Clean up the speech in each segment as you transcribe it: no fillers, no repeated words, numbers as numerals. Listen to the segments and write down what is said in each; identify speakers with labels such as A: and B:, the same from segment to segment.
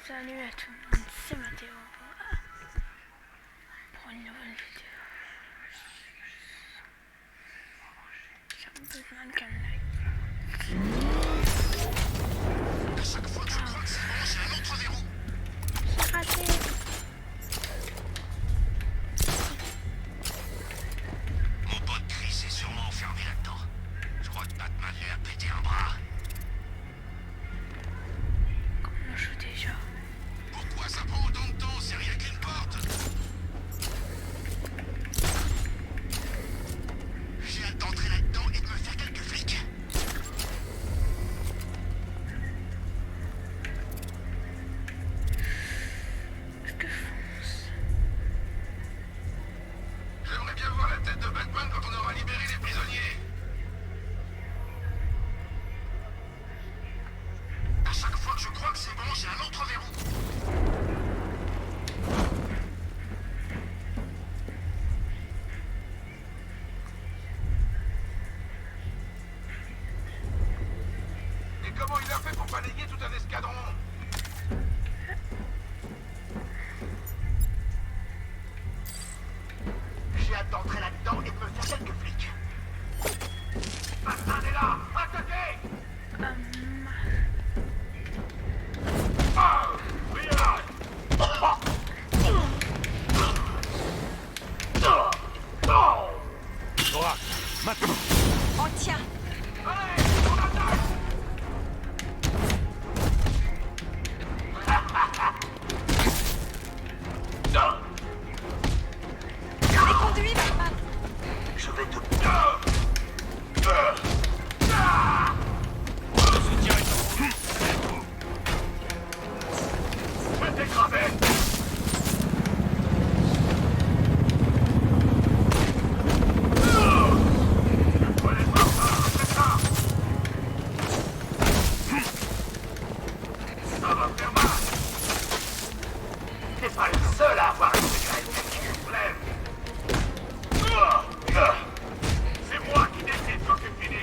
A: Salut à tout le monde, c'est Mathéo pour une nouvelle vidéo. J'ai besoin de calme.
B: À chaque fois que je crois que c'est bon, j'ai un autre verrou.
A: J'ai raté.
B: Mon pote Chris est sûrement enfermé là-dedans. Je crois que Batman lui a pété un bras.
A: Comment on joue déjà?
B: Pourquoi ça prend autant de temps? C'est rien qu'une porte. J'ai hâte d'entrer là-dedans et de me faire quelques flics.
A: Est-ce que fonce?
B: J'aimerais bien voir la tête de Batman quand on aura libéré les prisonniers. À chaque fois que je crois que c'est bon, j'ai un autre verrou. Et comment il a fait pour balayer tout un escadron? J'ai hâte d'entrer là-dedans et de me faire quelques flics. Batman est là! Attaquez!
C: Maintenant.
D: On tient.
B: Allez, on attaque!
D: Les conduits, Batman.
B: Je vais te... Je vais t'écraser! Prenez pas ça, c'est ça! Ça va faire mal! T'es pas le seul à avoir une cigarette qui flemme! C'est moi qui décide quand c'est fini!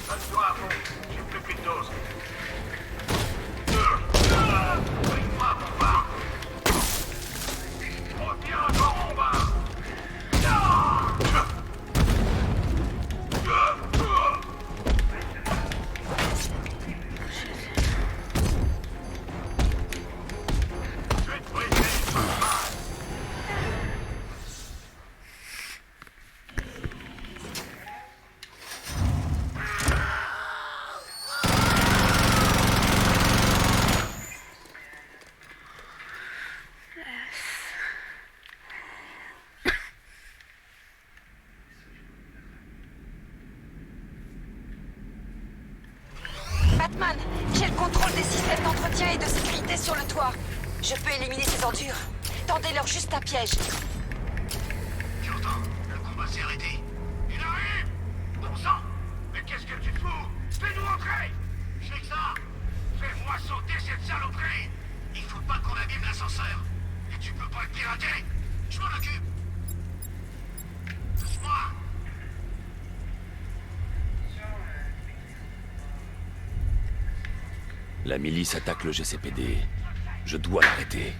B: Donne-toi à fond, j'ai plus qu'une dose. Bring-moi mon bar! Reviens dans mon bar! Je vais te briser, Batman!
D: Batman, j'ai le contrôle des systèmes d'entretien et de sécurité sur le toit. Je peux éliminer ces ordures. Tendez-leur juste un piège.
B: J'entends, le combat s'est arrêté. Il arrive! Bon sang! Mais qu'est-ce que tu fous? Fais-nous entrer! Je fais que ça! Fais-moi sauter cette saloperie! Il faut pas qu'on abîme l'ascenseur! Et tu peux pas le pirater! Je m'en occupe! Lâche-moi!
C: La milice attaque le GCPD. Je dois l'arrêter.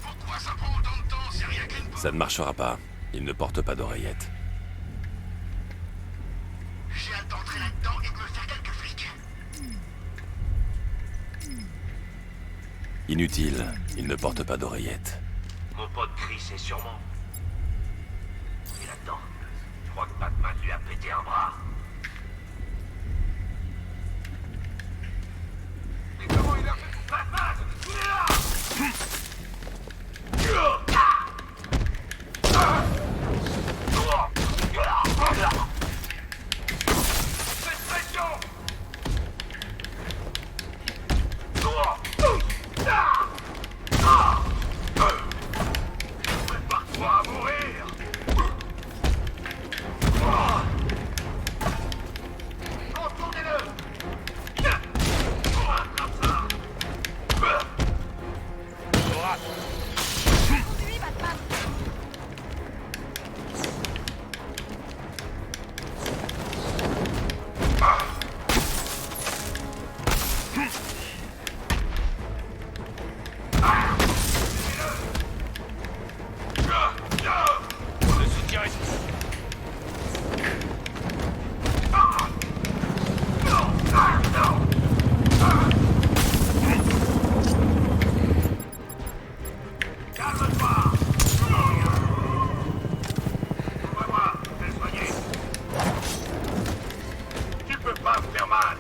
B: Pourquoi ça prend autant de temps? C'est rien qu'une porte!
C: Ça ne marchera pas. Il ne porte pas d'oreillette.
B: J'ai hâte d'entrer là-dedans et de me faire quelques flics!
C: Inutile. Il ne porte pas d'oreillette.
B: Mon pote Chris est sûrement... Il est là-dedans. Je crois que Batman lui a pété un bras. Mais comment il a fait? Batman! Il est là! Faites pression! Prépare-toi à mourir! Contournez-le!
D: Batman.
C: Le soutien est...
B: Calme-toi. Ouvre-moi, je vais le soigner. Tu peux pas me faire mal.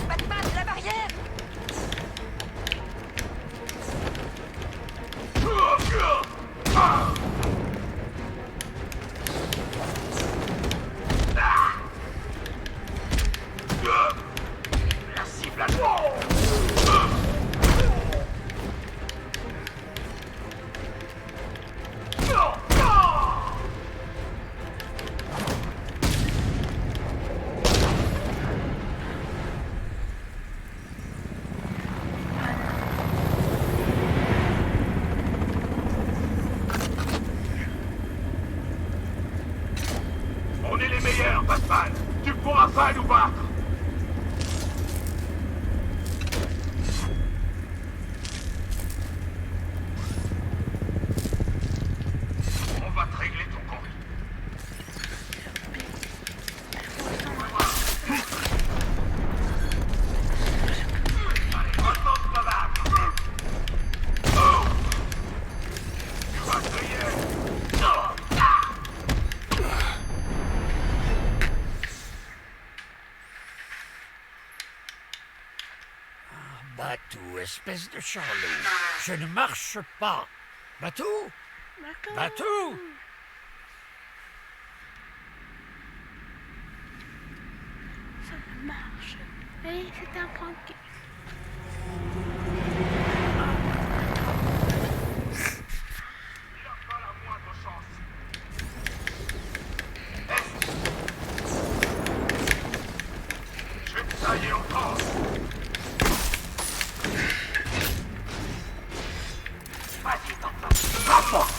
D: Batman, la barrière!
B: Merci, Black. On est les meilleurs, Batman. Tu pourras pas nous battre. On va te régler ton compte. Allez, retourne te battre. Tu vas crier.
E: Batou, espèce de charlot. Je ne marche pas. Batou?
A: D'accord.
E: Batou?
A: Ça marche. Et c'est un prank.
B: Il n'a pas la moindre chance. Je vais te tailler en France. Vas-y, tente. Rapproche.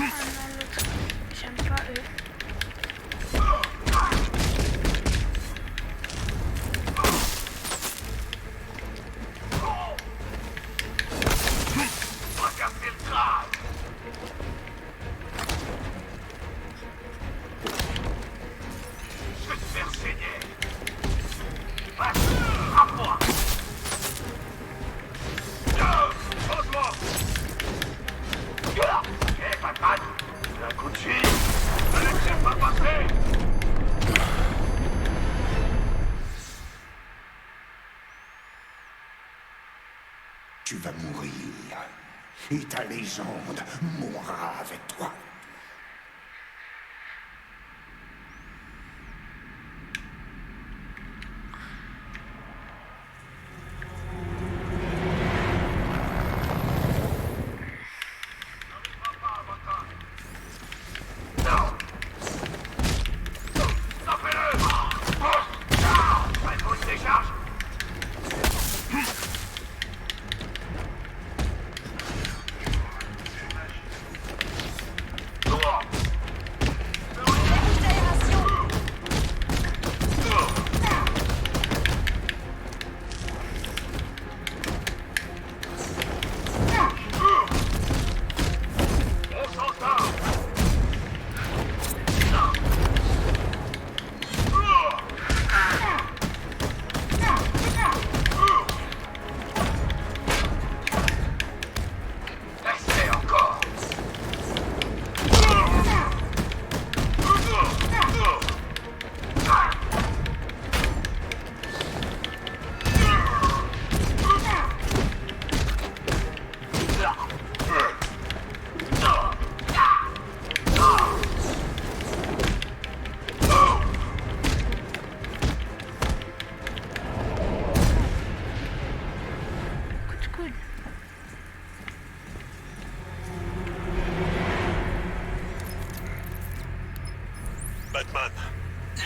A: Ah non, l'autre. J'aime pas eux.
B: On va casser le crâne. Je vais te faire saigner. Vas-y, frappe-moi. Pose-moi. Hé, Batman, un coup de fil. Ne laissez pas passer.
F: Tu vas mourir. Et ta légende mourra avec toi.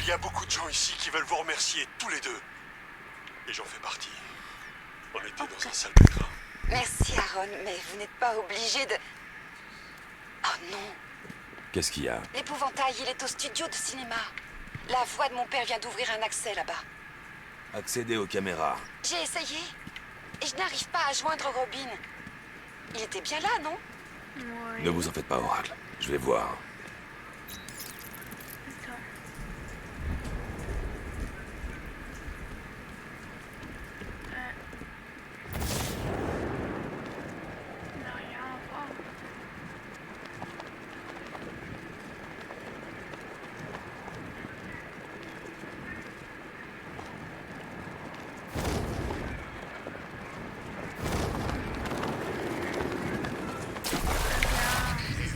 G: Il y a beaucoup de gens ici qui veulent vous remercier, tous les deux. Et j'en fais partie. On était dans un sale pétrin.
D: Merci, Aaron, mais vous n'êtes pas obligé de... Oh non.
C: Qu'est-ce qu'il y a?
D: L'épouvantail, il est au studio de cinéma. La voix de mon père vient d'ouvrir un accès là-bas.
C: Accéder aux caméras.
D: J'ai essayé, et je n'arrive pas à joindre Robin. Il était bien là, non?
C: Ne vous en faites pas, Oracle. Je vais voir.
A: Attends. Il n'a rien à voir.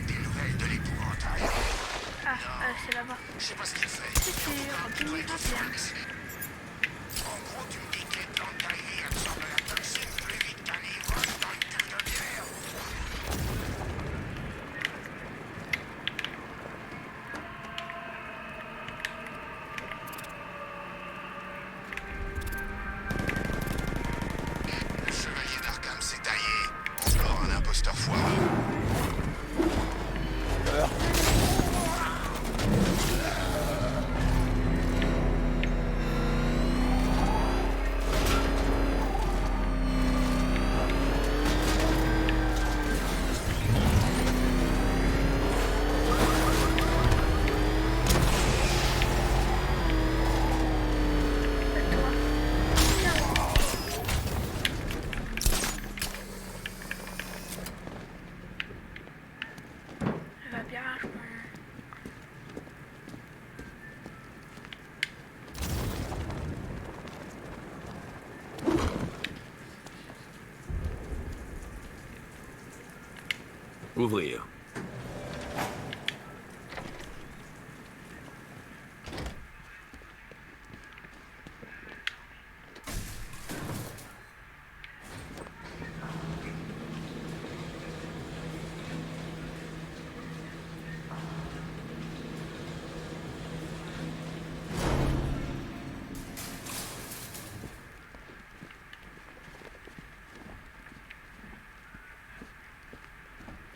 B: Des nouvelles de l'épouvantail.
A: Ah, c'est là-bas.
B: Je sais pas ce qu'il fait.
A: C'est Robin, il va bien.
B: En gros, tu me dis que les plantes taillées absorbent la toxine plus vite qu'un livre dans le cul de bière. Le chevalier d'Arkham s'est taillé. Encore un imposteur foireux.
A: Toi. Elle va bien, je pense.
C: Ouvrir.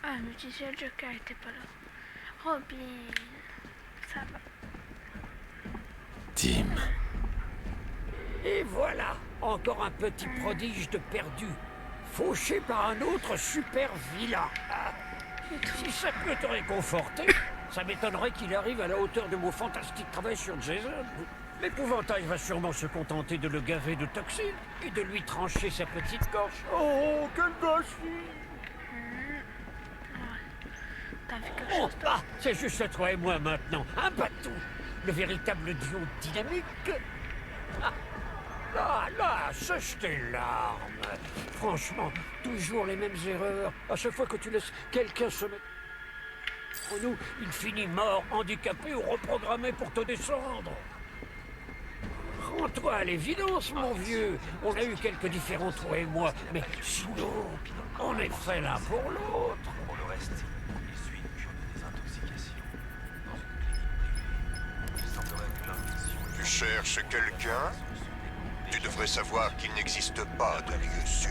A: Ah, mais tu sais, le Joker était pas là. Robin, ça va.
C: Tim.
E: Et voilà, encore un petit prodige de perdu, fauché par un autre super vilain. Ah, si ça peut te réconforter, ça m'étonnerait qu'il arrive à la hauteur de mon fantastique travail sur Jason. L'épouvantail va sûrement se contenter de le gaver de toxines et de lui trancher sa petite gorge. Oh, quel gâchis!
A: T'as vu quelque
E: Oh,
A: chose, toi?
E: ah, c'est juste toi et moi maintenant, un bateau, le véritable duo dynamique. Ah, là, sèche tes larmes. Franchement, toujours les mêmes erreurs. À chaque fois que tu laisses quelqu'un se mettre entre nous, il finit mort, handicapé ou reprogrammé pour te descendre. Rends-toi à l'évidence, mon vieux. On a eu quelques différends, toi et moi, mais sinon, on est fait l'un pour l'autre.
H: Pour le reste, il suit une cure de désintoxication dans une clinique privée. Il semblerait que l'infection...
F: Tu cherches quelqu'un? Tu devrais savoir qu'il n'existe pas de lieu sûr.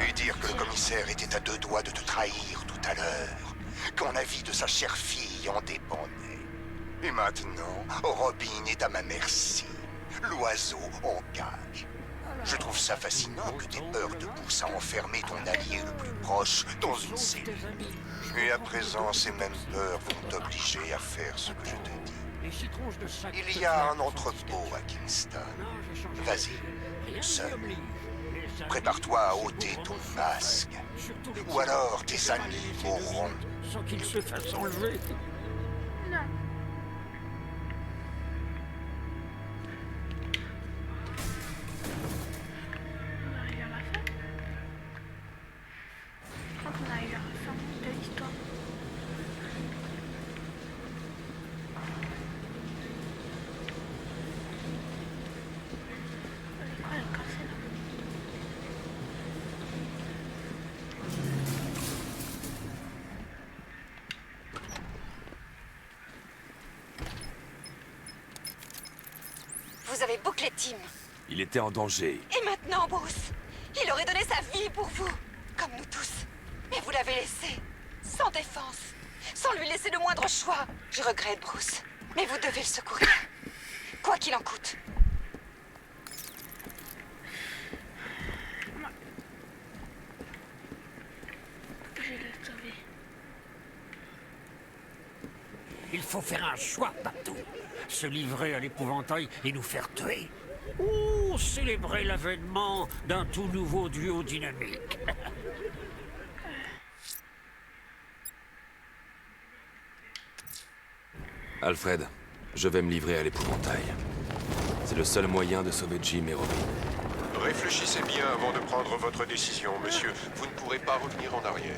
F: Et dire que le commissaire était à 2 doigts de te trahir tout à l'heure, quand la vie de sa chère fille en dépendait. Et maintenant, Robin est à ma merci. L'oiseau en cage. Je trouve ça fascinant que t'aies peur de pousser à enfermer ton allié le plus proche dans une cellule. Et à présent, ces mêmes peurs vont t'obliger à faire ce que je te dis. Il y a un entrepôt à Kingston. Vas-y, seul. Prépare-toi à ôter ton masque. Ou alors tes amis mourront.
E: Sans qu'il se fasse enlever.
A: Non. On arrive à la fin. Je crois qu'on arrive à la fin de l'histoire. L'écran est cassé là.
D: Vous avez bouclé Tim.
C: Il était en danger.
D: Et maintenant, Bruce, il aurait donné sa vie pour vous, comme nous tous. Mais vous l'avez laissé, sans défense, sans lui laisser le moindre choix. Je regrette, Bruce, mais vous devez le secourir. Quoi qu'il en coûte.
A: Je vais le sauver.
E: Il faut faire un choix, Patou. Se livrer à l'épouvantail et nous faire tuer. Ou célébrer l'avènement d'un tout nouveau duo dynamique.
C: Alfred, je vais me livrer à l'épouvantail. C'est le seul moyen de sauver Jim et Robin.
F: Réfléchissez bien avant de prendre votre décision, monsieur. Vous ne pourrez pas revenir en arrière.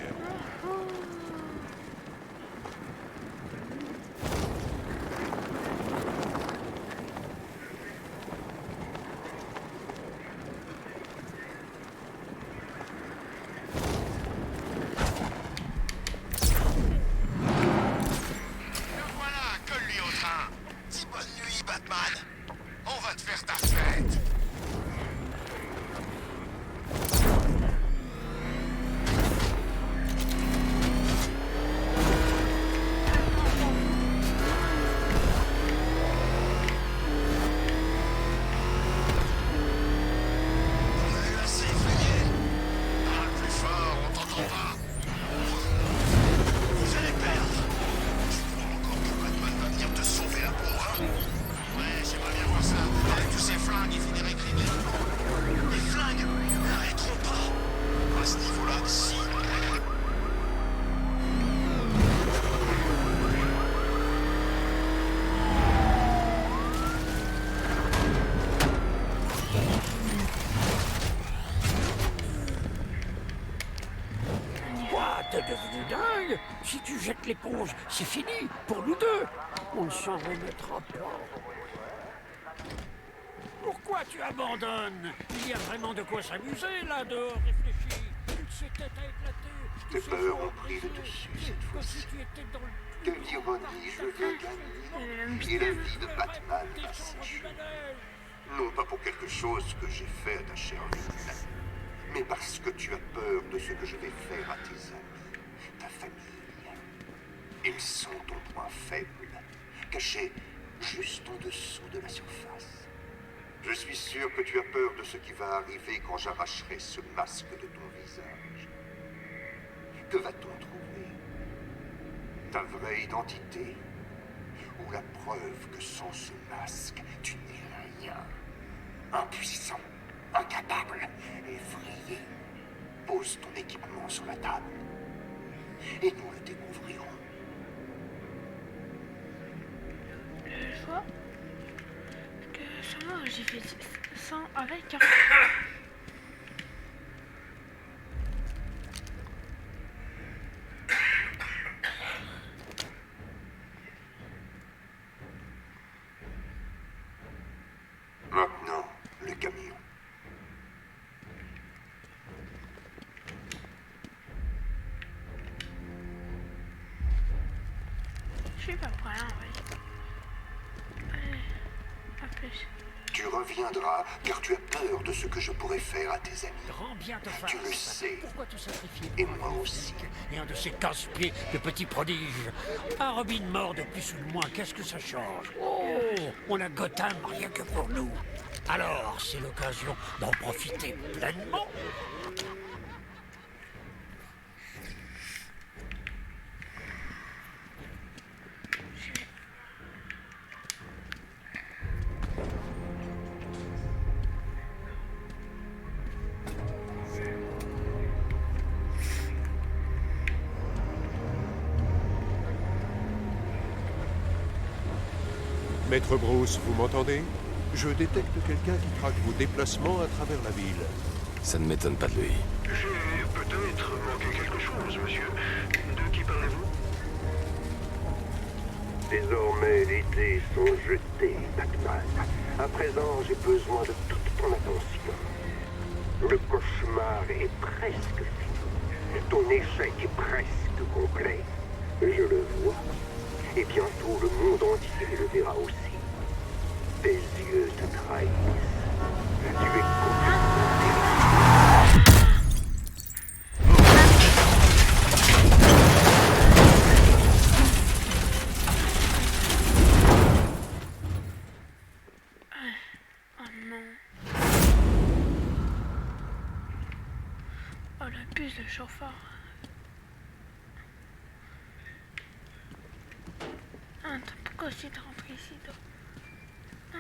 B: Voilà, colle-lui au train. Dis bonne nuit, Batman. On va te faire ta fête. On a eu assez effrayé. Parle plus fort, on t'entend pas. Vous allez perdre. Tu crois encore que Batman va venir te sauver la peau, hein? Ouais, j'aimerais bien voir ça. Avec tous ces flingues, ils finiraient criminels. Les flingues n'arrêteront pas. À ce niveau-là, si.
E: Quoi, t'es devenu dingue? Si tu jettes l'éponge, c'est fini, pour nous deux. On ne s'en remettra pas. Pourquoi tu abandonnes? Il y a vraiment de quoi s'amuser, là, dehors, réfléchis. Toutes ces têtes à éclater.
F: Tes
E: tous ces
F: peurs
E: joueurs
F: ont pris le
E: brisés.
F: dessus cette
E: Comme
F: fois-ci.
E: si tu étais dans le...
F: Quelle ironie, je veux gagner. Et la vie de Batman va sécher. Non pas pour quelque chose que j'ai fait à ta chère ville, mais parce que tu as peur de ce que je vais faire à tes amis, ta famille. Ils sont ton point faible, caché juste en dessous de la surface. Je suis sûr que tu as peur de ce qui va arriver quand j'arracherai ce masque de ton visage. Que va-t-on trouver? Ta vraie identité? Ou la preuve que sans ce masque, tu n'es rien? Impuissant, incapable, effrayé. Pose ton équipement sur la table. Et nous le découvrirons.
A: Je vois que sûrement j'ai fait 100 avec un...
F: Maintenant, le camion.
A: Je suis pas prêt, en fait. Allez, à plus.
F: Tu reviendras car tu as peur de ce que je pourrais faire à tes amis.
E: Grand bien te fasse.
F: Tu le sais.
E: Pourquoi te sacrifier?
F: Et moi aussi.
E: Et un de ces casse-pieds de petits prodiges. Un Robin mort de plus ou de moins, qu'est-ce que ça change? Oh, on a Gotham rien que pour nous. Alors, c'est l'occasion d'en profiter pleinement.
I: Maître Bruce, vous m'entendez? Je détecte quelqu'un qui traque vos déplacements à travers la ville.
C: Ça ne m'étonne pas de lui.
B: J'ai peut-être manqué quelque chose, monsieur. De qui parlez-vous?
J: Désormais, les dés sont jetés, Batman. À présent, j'ai besoin de toute ton attention. Le cauchemar est presque fini. Ton échec est presque complet. Je le vois. Et bientôt, le monde entier le verra aussi. Tes yeux te trahissent. Tu es complètement
A: Oh non. Oh la puce de chauffeur. Ah, attends, pourquoi aussi t'es rentré ici toi? Ah.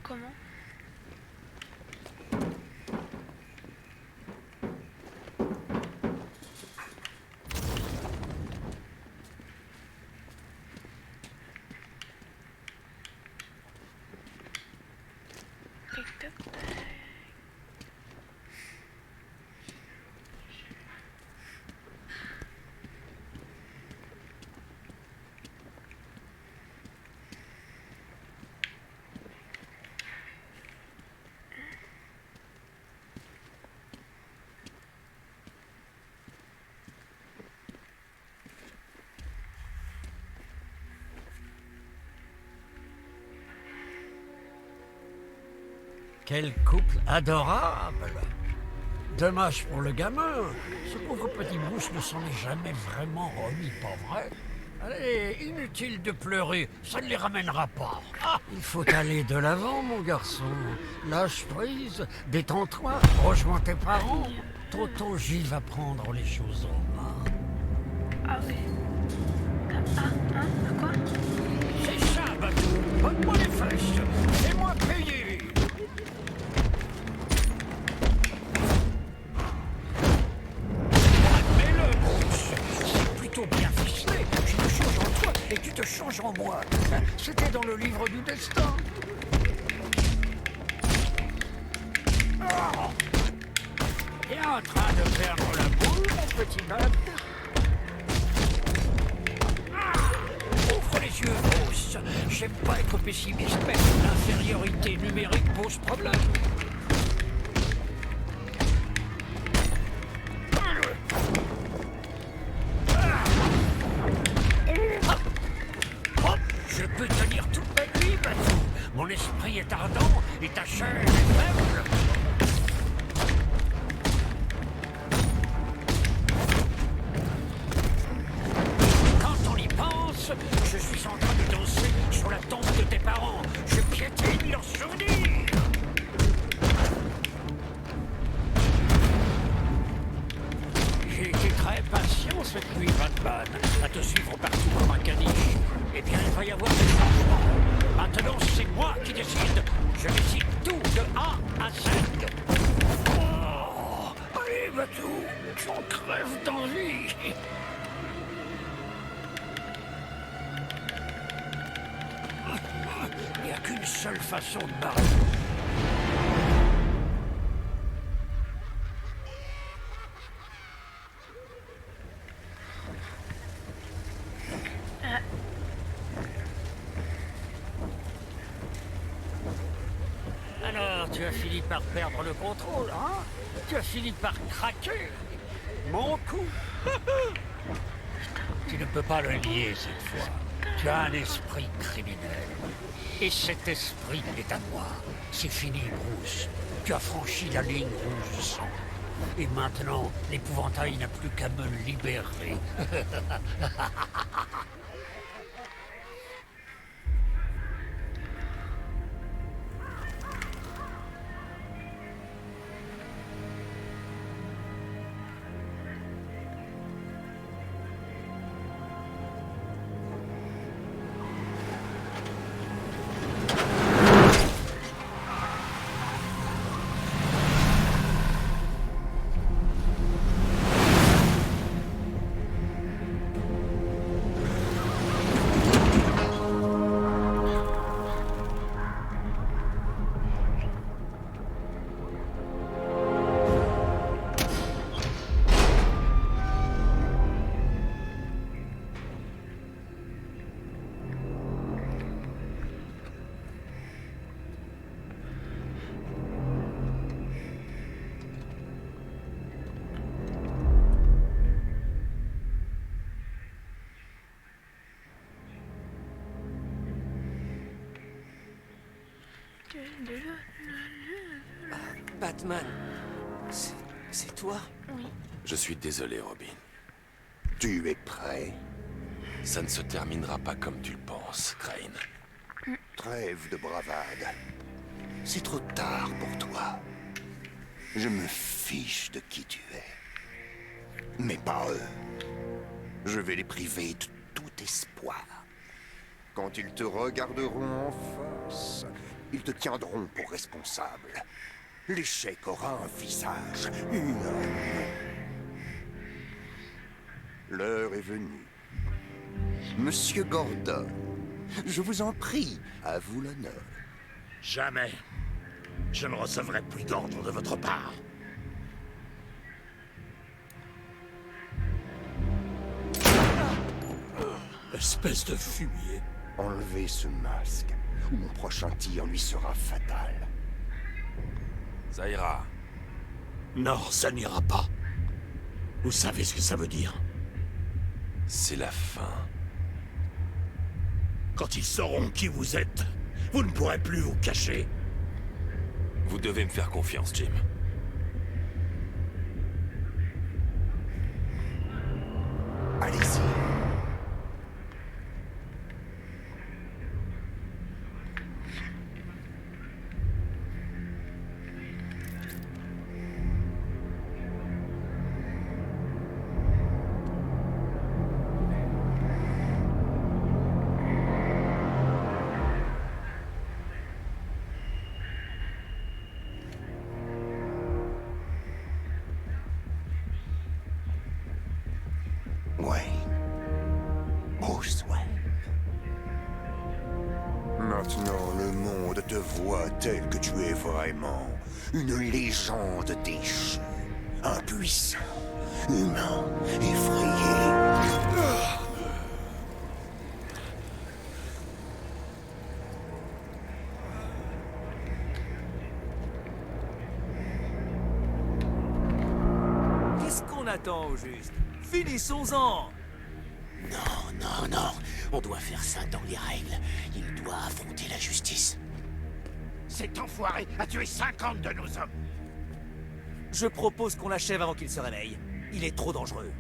A: Comment? Tic tac tac.
E: Quel couple adorable! Dommage pour le gamin. Ce pauvre petit Bruce ne s'en est jamais vraiment remis, pas vrai? Allez, inutile de pleurer, ça ne les ramènera pas. Ah, il faut aller de l'avant, mon garçon. Lâche prise, détends-toi, rejoins tes parents. Toto J va prendre les choses en main.
A: Ah oui. À quoi?
E: C'est ça, Batou. Donne-moi les fesses. Fais-moi payer. Mets-le, Bruce. C'est plutôt bien ficelé. Je me change en toi et tu te changes en moi. C'était dans le livre du destin. Oh. T'es en train de perdre la boule, mon petit Bud. Ouvre les yeux, Bruce. J'aime pas être pessimiste, mais l'infériorité numérique pose problème. Je peux tenir toute ma nuit, Batou. Mon esprit est ardent et ta chair est faible. Quand on y pense, je suis en train de danser sur la tombe de tes parents. Je piétine leurs souvenirs. J'ai été très patient cette nuit, Batman, à te suivre partout comme un caniche. Eh bien, il va y avoir des changements. Maintenant, c'est moi qui décide. Je décide tout de A à Z. Oh, allez, Batou, j'en crève d'envie. Il n'y a qu'une seule façon de barrer. Alors, tu as fini par perdre le contrôle, hein? Tu as fini par craquer. Mon coup. Tu ne peux pas le nier cette fois. Tu as un esprit criminel. Et cet esprit est à moi. C'est fini, Bruce. Tu as franchi la ligne rouge du sang. Et maintenant, l'épouvantail n'a plus qu'à me libérer. Batman, c'est toi?
A: Oui.
C: Je suis désolé, Robin.
F: Tu es prêt?
C: Ça ne se terminera pas comme tu le penses, Crane.
F: Trêve de bravade. C'est trop tard pour toi. Je me fiche de qui tu es. Mais pas eux. Je vais les priver de tout espoir. Quand ils te regarderont en face, ils te tiendront pour responsable. L'échec aura un visage, une âme. L'heure est venue. Monsieur Gordon, je vous en prie, à vous l'honneur.
G: Jamais. Je ne recevrai plus d'ordre de votre part. Espèce de fumier.
F: Enlevez ce masque, ou mon prochain tir lui sera fatal.
C: Ça ira.
G: Non, ça n'ira pas. Vous savez ce que ça veut dire.
C: C'est la fin.
G: Quand ils sauront qui vous êtes, vous ne pourrez plus vous cacher.
C: Vous devez me faire confiance, Jim.
F: Allez-y. Bruce Wayne. Maintenant, le monde te voit tel que tu es vraiment. Une légende déchue. Impuissant. Humain. Effrayé.
K: Qu'est-ce qu'on attend au juste? Finissons-en!
L: Non. On doit faire ça dans les règles. Il doit affronter la justice.
B: Cet enfoiré a tué 50 de nos hommes.
K: Je propose qu'on l'achève avant qu'il se réveille. Il est trop dangereux.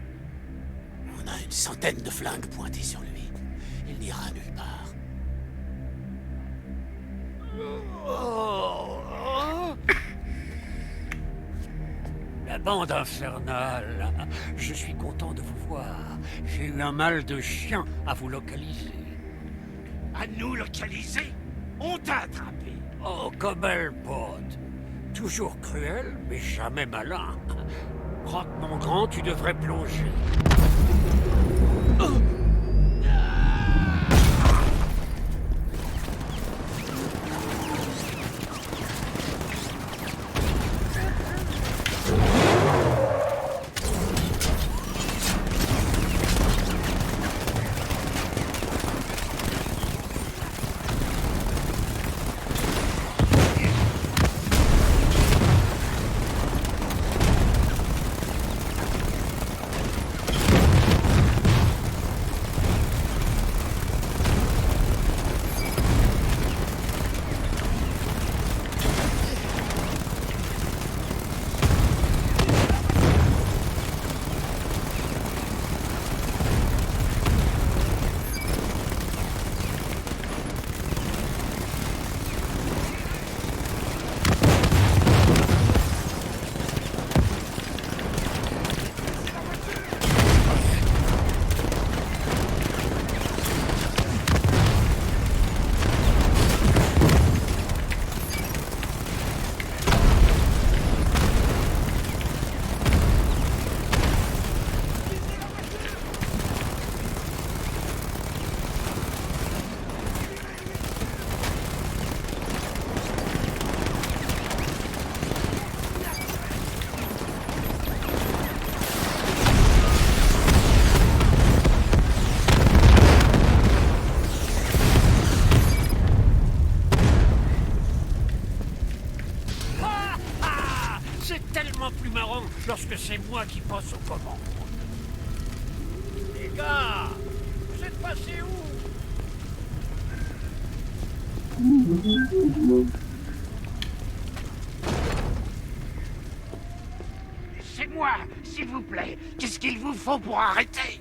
L: On a une centaine de flingues pointées sur lui. Il n'ira nulle part.
E: La bande infernale. Je suis content de vous voir. J'ai eu un mal de chien à vous localiser.
B: À nous localiser? On t'a attrapé.
E: Oh, comme elle, pote. Toujours cruel, mais jamais malin. Croque, mon grand, tu devrais plonger. Lorsque c'est moi qui passe aux commandes. Les gars, vous êtes passés où?
M: Dites-moi, s'il vous plaît, qu'est-ce qu'il vous faut pour arrêter?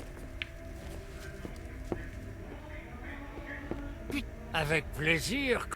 E: Avec plaisir.